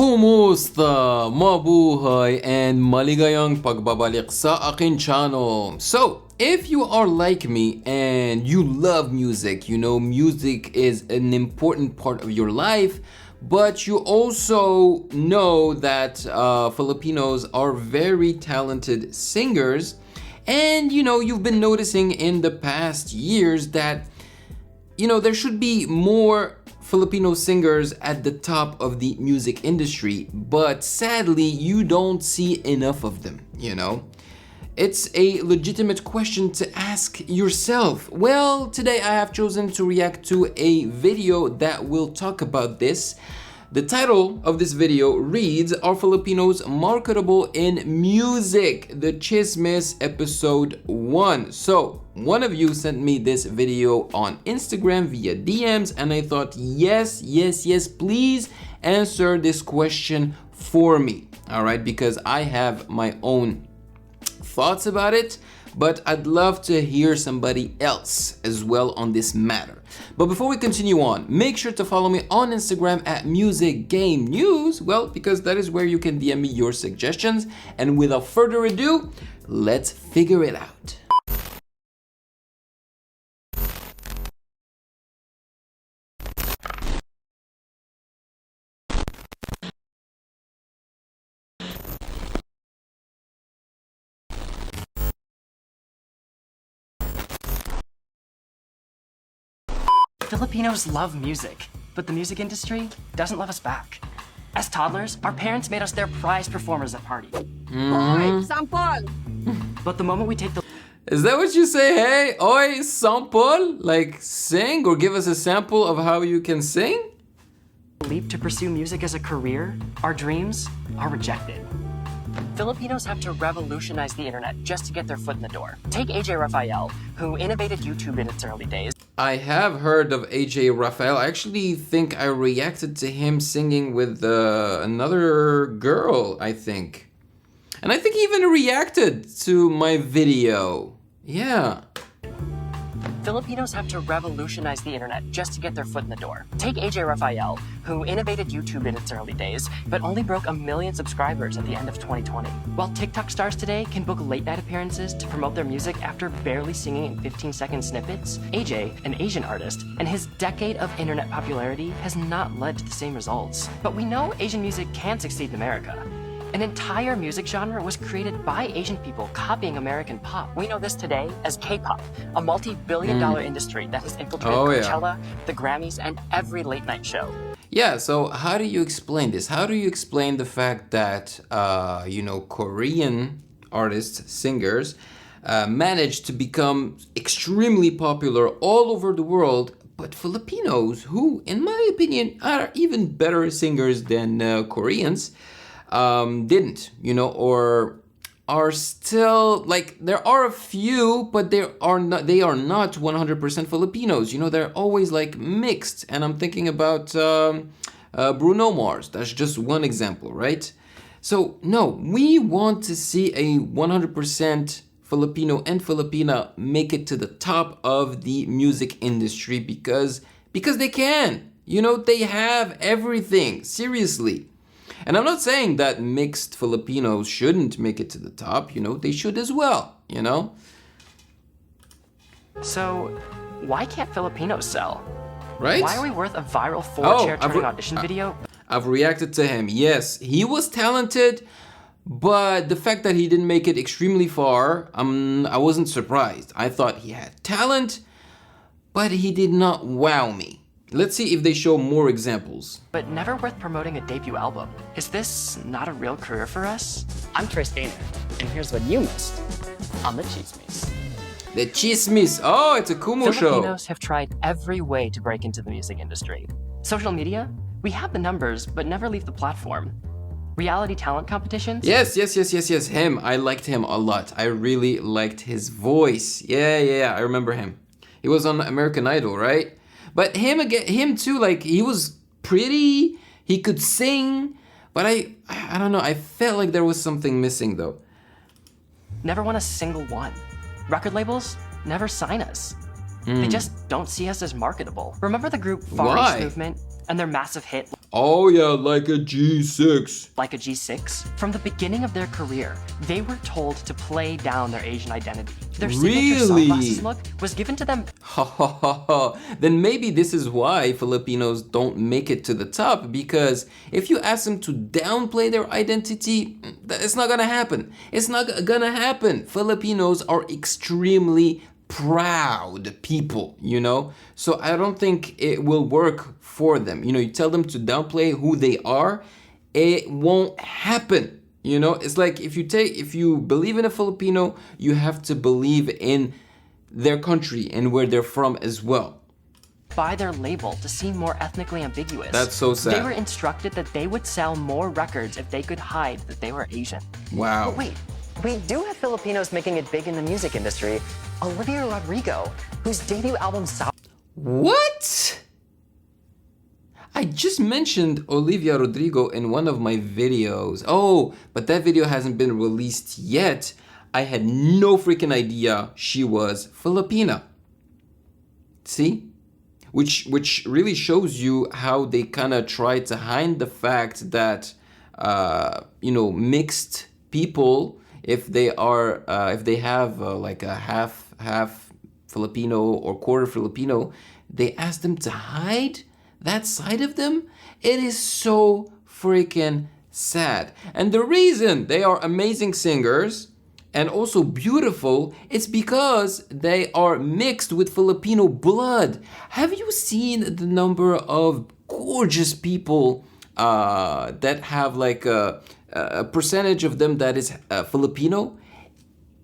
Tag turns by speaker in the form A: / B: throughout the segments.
A: Kumusta? Mabuhay and maligayang pagbabalik sa akin channel. So, if you are like me and you love music, you know music is an important part of your life, but you also know that Filipinos are very talented singers, and you've been noticing in the past years that there should be more Filipino singers at the top of the music industry, but sadly you don't see enough of them, It's a legitimate question to ask yourself. Well, today I have chosen to react to a video that will talk about this. The title of this video reads, "Are Filipinos marketable in music? The Chismis episode 1. So, one of you sent me this video on Instagram via DMs, and I thought, yes, please answer this question for me. Alright, because I have my own thoughts about it, but I'd love to hear somebody else as well on this matter. But before we continue on, make sure to follow me on Instagram at Music Game News, well, because that is where you can DM me your suggestions. And without further ado, let's figure it out.
B: Filipinos love music, but the music industry doesn't love us back. As toddlers, our parents made us their prized performers at parties.
C: Oi, sample!
B: But the moment we take the
A: Is that what you say? Hey, oi, sample? Like sing or give us a sample of how you can sing?
B: leap to pursue music as a career, our dreams are rejected. Filipinos have to revolutionize the internet just to get their foot in the door. Take AJ Raphael, who innovated YouTube in its early days.
A: I have heard of AJ Raphael. I actually think I reacted to him singing with another girl, I think. And I think he even reacted to my video. Yeah.
B: Filipinos have to revolutionize the internet just to get their foot in the door. Take AJ Raphael, who innovated YouTube in its early days, but only broke 1 million subscribers at the end of 2020. While TikTok stars today can book late-night appearances to promote their music after barely singing in 15-second snippets, AJ, an Asian artist, and his decade of internet popularity has not led to the same results. But we know Asian music can succeed in America. An entire music genre was created by Asian people copying American pop. We know this today as K-pop, a multi-billion-dollar industry that has infiltrated Coachella, the Grammys, and every late-night show.
A: Yeah, so how do you explain this? How do you explain the fact that, Korean artists, singers, managed to become extremely popular all over the world, but Filipinos, who, in my opinion, are even better singers than Koreans, didn't, or are still, like, there are a few, but they are not 100% Filipinos. They're always like mixed. And I'm thinking about Bruno Mars. That's just one example, right? So no, we want to see a 100% Filipino and Filipina make it to the top of the music industry because they can. They have everything, seriously. And I'm not saying that mixed Filipinos shouldn't make it to the top, they should as well,
B: So, why can't Filipinos sell?
A: Right?
B: Why are we worth a viral 4-chair turning audition video?
A: I've reacted to him. Yes, he was talented, but the fact that he didn't make it extremely far, I wasn't surprised. I thought he had talent, but he did not wow me. Let's see if they show more examples.
B: But never worth promoting a debut album. Is this not a real career for us? I'm Trace Gaynor, and here's what you missed on the Chismis.
A: The Chismis. Oh, it's a Kumu show.
B: Filipinos have tried every way to break into the music industry. Social media, we have the numbers, but never leave the platform. Reality talent competitions?
A: Yes. Him. I liked him a lot. I really liked his voice. Yeah. I remember him. He was on American Idol, right? But him too, like, he was pretty, he could sing, but I don't know, I felt like there was something missing though.
B: Never won a single one. Record labels never sign us. They just don't see us as marketable. Remember the group Far East Movement and their massive hit?
A: Oh yeah, like a G6.
B: Like a G6, from the beginning of their career, they were told to play down their Asian identity. Their signature
A: Really?
B: sunglasses look was given to them.
A: Ha ha ha ha. Then maybe this is why Filipinos don't make it to the top, because if you ask them to downplay their identity, it's not gonna happen. It's not gonna happen. Filipinos are extremely proud people, you know? So I don't think it will work for them. You know, you tell them to downplay who they are, it won't happen. You know, it's like if you believe in a Filipino, you have to believe in their country and where they're from as well.
B: By their label to seem more ethnically ambiguous.
A: That's so sad.
B: They were instructed that they would sell more records if they could hide that they were Asian.
A: Wow.
B: But wait, we do have Filipinos making it big in the music industry. Olivia Rodrigo, whose debut album
A: What? I just mentioned Olivia Rodrigo in one of my videos. Oh, but that video hasn't been released yet. I had no freaking idea she was Filipina. See? Which really shows you how they kind of try to hide the fact that you know, mixed people, if they have like a half Filipino or quarter Filipino, they ask them to hide that side of them. It is so freaking sad. And the reason they are amazing singers and also beautiful, it's because they are mixed with Filipino blood. Have you seen the number of gorgeous people that have like a percentage of them that is Filipino?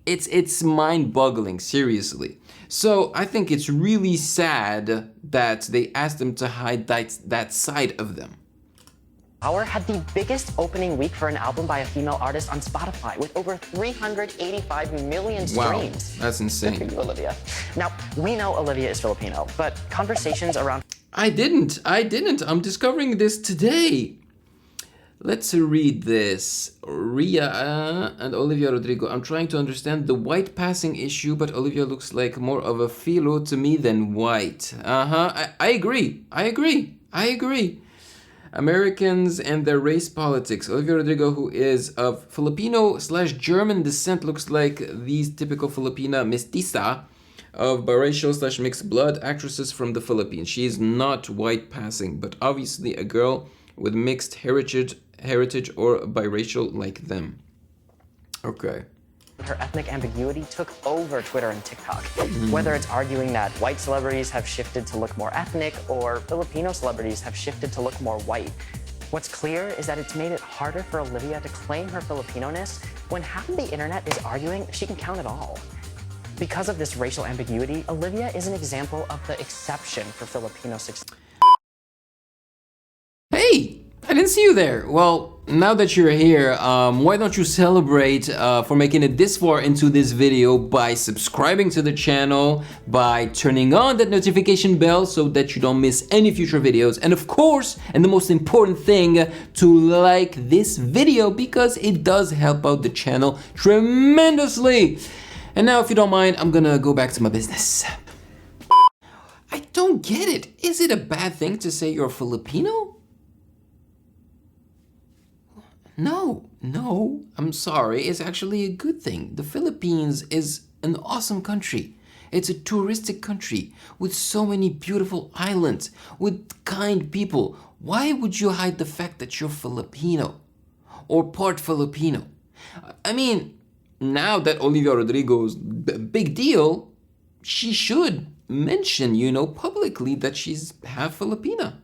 A: It's mind-boggling, seriously. So I think it's really sad that they asked them to hide that side of them.
B: Hour had the biggest opening week for an album by a female artist on Spotify with over 385 million streams.
A: Wow, that's insane.
B: Good for you, Olivia. Now, we know Olivia is Filipino, but conversations around...
A: I didn't. I'm discovering this today. Let's read this. Ria and Olivia Rodrigo. I'm trying to understand the white passing issue, but Olivia looks like more of a filo to me than white. I agree. Americans and their race politics. Olivia Rodrigo, who is of Filipino/German descent, looks like these typical Filipina mestiza of biracial/mixed blood actresses from the Philippines. She is not white passing, but obviously a girl with mixed heritage or biracial like them. Okay.
B: Her ethnic ambiguity took over Twitter and TikTok. Whether it's arguing that white celebrities have shifted to look more ethnic or Filipino celebrities have shifted to look more white. What's clear is that it's made it harder for Olivia to claim her Filipino-ness when half of the internet is arguing she can count it all. Because of this racial ambiguity, Olivia is an example of the exception for Filipino success.
A: Hey, I didn't see you there. Well, now that you're here, why don't you celebrate for making it this far into this video by subscribing to the channel, by turning on that notification bell so that you don't miss any future videos, and of course, and the most important thing, to like this video because it does help out the channel tremendously. And now, if you don't mind, I'm gonna go back to my business. I don't get it. Is it a bad thing to say you're Filipino? No, I'm sorry. It's actually a good thing. The Philippines is an awesome country. It's a touristic country with so many beautiful islands, with kind people. Why would you hide the fact that you're Filipino or part Filipino? I mean, now that Olivia Rodrigo's big deal, she should mention, you know, publicly that she's half Filipina.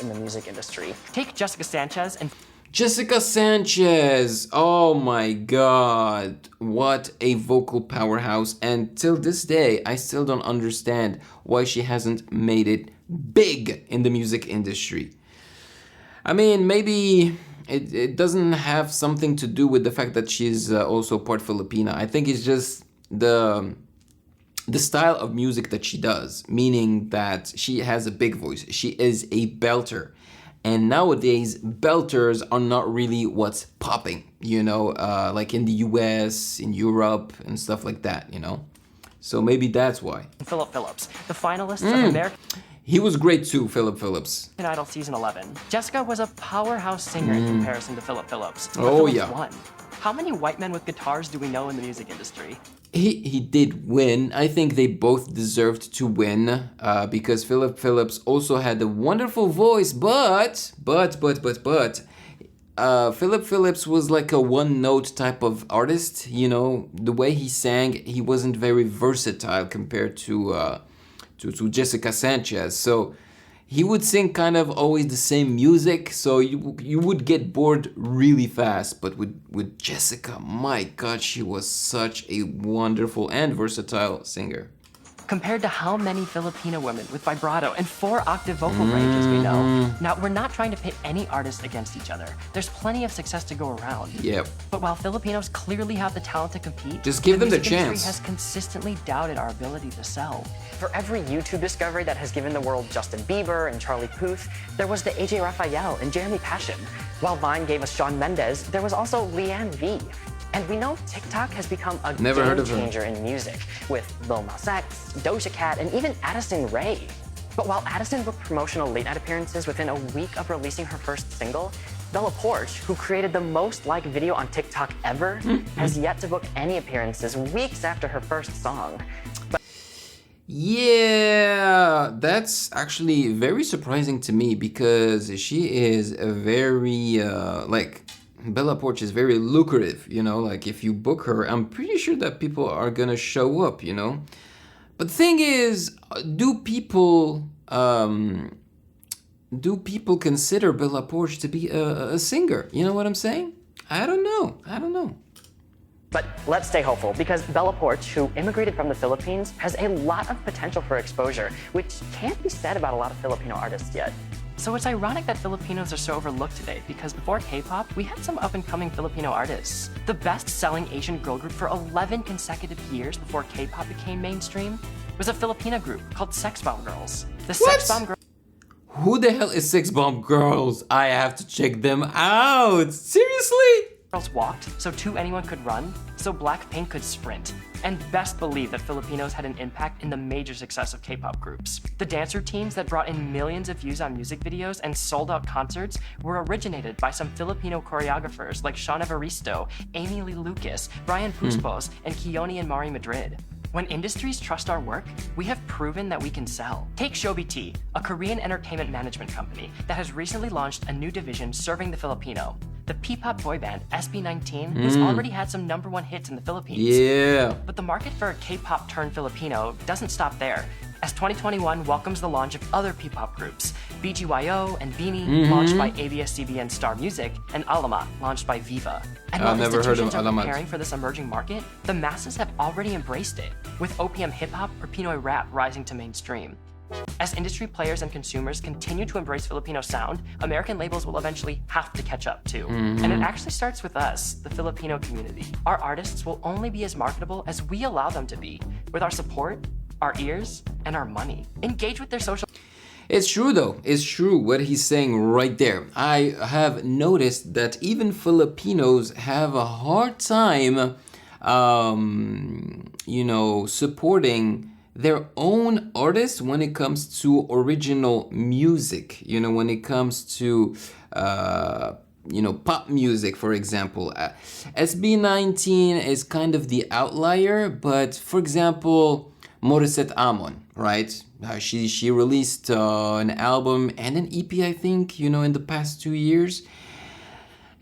B: In the music industry. Take Jessica Sanchez and...
A: Jessica Sanchez, oh my god, what a vocal powerhouse, and till this day I still don't understand why she hasn't made it big in the music industry. I mean, maybe it doesn't have something to do with the fact that she's also part Filipina. I think it's just the style of music that she does, meaning that she has a big voice. She is a belter. And nowadays, belters are not really what's popping, you know, like in the US, in Europe, and stuff like that, you know? So maybe that's why.
B: Philip Phillips, the finalists of American...
A: He was great too, Philip Phillips.
B: Idol season 11. Jessica was a powerhouse singer in comparison to Philip Phillips. But
A: Oh,
B: Phillips
A: yeah.
B: won. How many white men with guitars do we know in the music industry?
A: He did win. I think they both deserved to win because Philip Phillips also had a wonderful voice, but Philip Phillips was like a one-note type of artist. You know, the way he sang, he wasn't very versatile compared to Jessica Sanchez. So he would sing kind of always the same music, so you would get bored really fast. But with Jessica, my God, she was such a wonderful and versatile singer.
B: Compared to how many Filipino women with vibrato and 4-octave vocal ranges we know. Now, we're not trying to pit any artists against each other. There's plenty of success to go around.
A: Yep.
B: But while Filipinos clearly have the talent to compete,
A: Just give them the
B: music industry
A: chance.
B: has consistently doubted our ability to sell. For every YouTube discovery that has given the world Justin Bieber and Charlie Puth, there was the AJ Raphael and Jeremy Passion. While Vine gave us Shawn Mendes, there was also Leanne V. And we know TikTok has become a
A: Never heard
B: game
A: of her.
B: changer in music, with Lil Nas X, Doja Cat, and even Addison Rae. But while Addison booked promotional late-night appearances within a week of releasing her first single, Bella Poarch, who created the most liked video on TikTok ever, has yet to book any appearances weeks after her first song.
A: Yeah, that's actually very surprising to me because she is a very, Bella Poarch is very lucrative, you know, like if you book her, I'm pretty sure that people are gonna show up, you know. But the thing is, do people consider Bella Poarch to be a singer? You know what I'm saying? I don't know.
B: But let's stay hopeful, because Bella Poarch, who immigrated from the Philippines, has a lot of potential for exposure, which can't be said about a lot of Filipino artists yet. So it's ironic that Filipinos are so overlooked today, because before K-pop, we had some up-and-coming Filipino artists. The best-selling Asian girl group for 11 consecutive years before K-pop became mainstream was a Filipina group called Sex Bomb Girls. The Sex Bomb Girls
A: Who the hell is Sex Bomb Girls? I have to check them out. Seriously?
B: walked, so anyone could run, so Blackpink could sprint. And best believe that Filipinos had an impact in the major success of K-pop groups. The dance routines that brought in millions of views on music videos and sold out concerts were originated by some Filipino choreographers like Shawn Evaristo, Amy Lee Lucas, Brian Puspos, and Keone and Mari Madrid. When industries trust our work, we have proven that we can sell. Take Showbiz, a Korean entertainment management company that has recently launched a new division serving the Filipino. The P-pop boy band SB19 has already had some #1 hits in the Philippines.
A: Yeah.
B: But the market for a K-pop turned Filipino doesn't stop there, as 2021 welcomes the launch of other P-pop groups, BGYO and BINI, launched by ABS-CBN Star Music, and Alama, launched by Viva. And while
A: never heard of
B: institutions are
A: Alamat.
B: preparing for this emerging market, the masses have already embraced it, with OPM hip-hop or Pinoy rap rising to mainstream. As industry players and consumers continue to embrace Filipino sound, American labels will eventually have to catch up too. And it actually starts with us, the Filipino community. Our artists will only be as marketable as we allow them to be, with our support, our ears, and our money. Engage with their social...
A: It's true though, it's true what he's saying right there. I have noticed that even Filipinos have a hard time, supporting their own artists when it comes to original music. You know, when it comes to, pop music, for example. SB19 is kind of the outlier, but for example, Morissette Amon, right? She released an album and an EP, I think, in the past 2 years.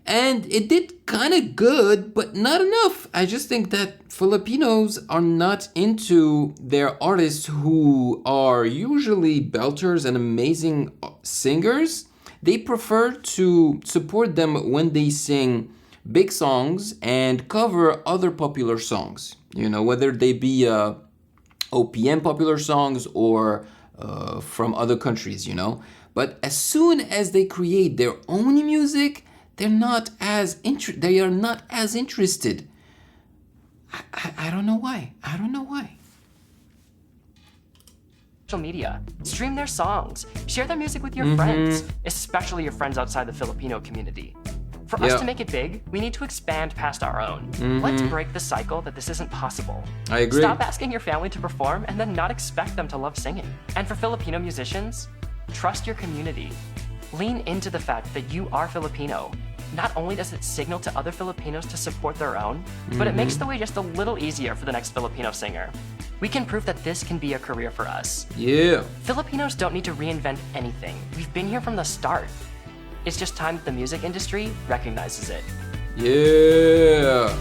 A: And it did kind of good, but not enough. I just think that Filipinos are not into their artists who are usually belters and amazing singers. They prefer to support them when they sing big songs and cover other popular songs. Whether they be OPM popular songs or from other countries, But as soon as they create their own music, they are not as interested. I don't know why.
B: social media. Stream their songs. Share their music with your friends, especially your friends outside the Filipino community. For us to make it big, we need to expand past our own. Let's break the cycle that this isn't possible.
A: I agree.
B: Stop asking your family to perform and then not expect them to love singing. And for Filipino musicians, trust your community. Lean into the fact that you are Filipino. Not only does it signal to other Filipinos to support their own, but it makes the way just a little easier for the next Filipino singer. We can prove that this can be a career for us.
A: Yeah.
B: Filipinos don't need to reinvent anything. We've been here from the start. It's just time that the music industry recognizes it.
A: Yeah.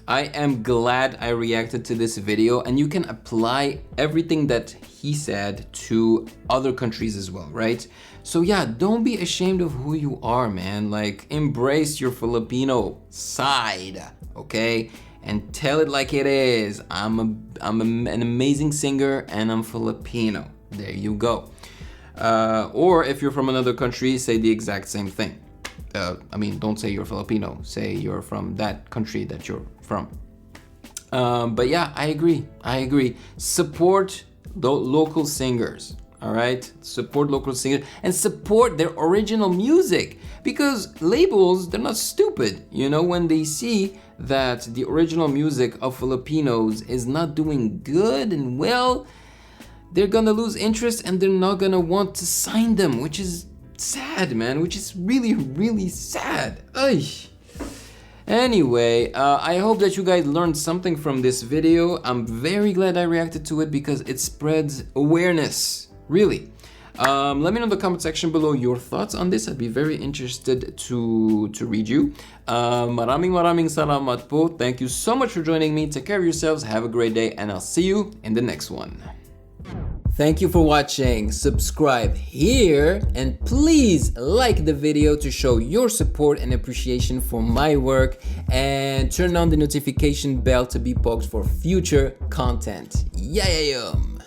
A: I am glad I reacted to this video, and you can apply everything that he said to other countries as well, right? So yeah, don't be ashamed of who you are, man. Like, embrace your Filipino side, okay? And tell it like it is. I'm an amazing singer and I'm Filipino. There you go. Or if you're from another country, say the exact same thing. I mean, don't say you're Filipino. Say you're from that country that you're from. But yeah, I agree. Support the local singers, all right? Support local singers and support their original music, because labels, they're not stupid. You know, when they see that the original music of Filipinos is not doing good and well, they're gonna lose interest and they're not gonna want to sign them, which is sad, man, which is really, really sad. Ay. Anyway, I hope that you guys learned something from this video. I'm very glad I reacted to it because it spreads awareness, really. Let me know in the comment section below your thoughts on this. I'd be very interested to read you. Maraming salamat po. Thank you so much for joining me. Take care of yourselves. Have a great day, and I'll see you in the next one. Thank you for watching. Subscribe here and please like the video to show your support and appreciation for my work, and turn on the notification bell to be poked for future content. Yayayum!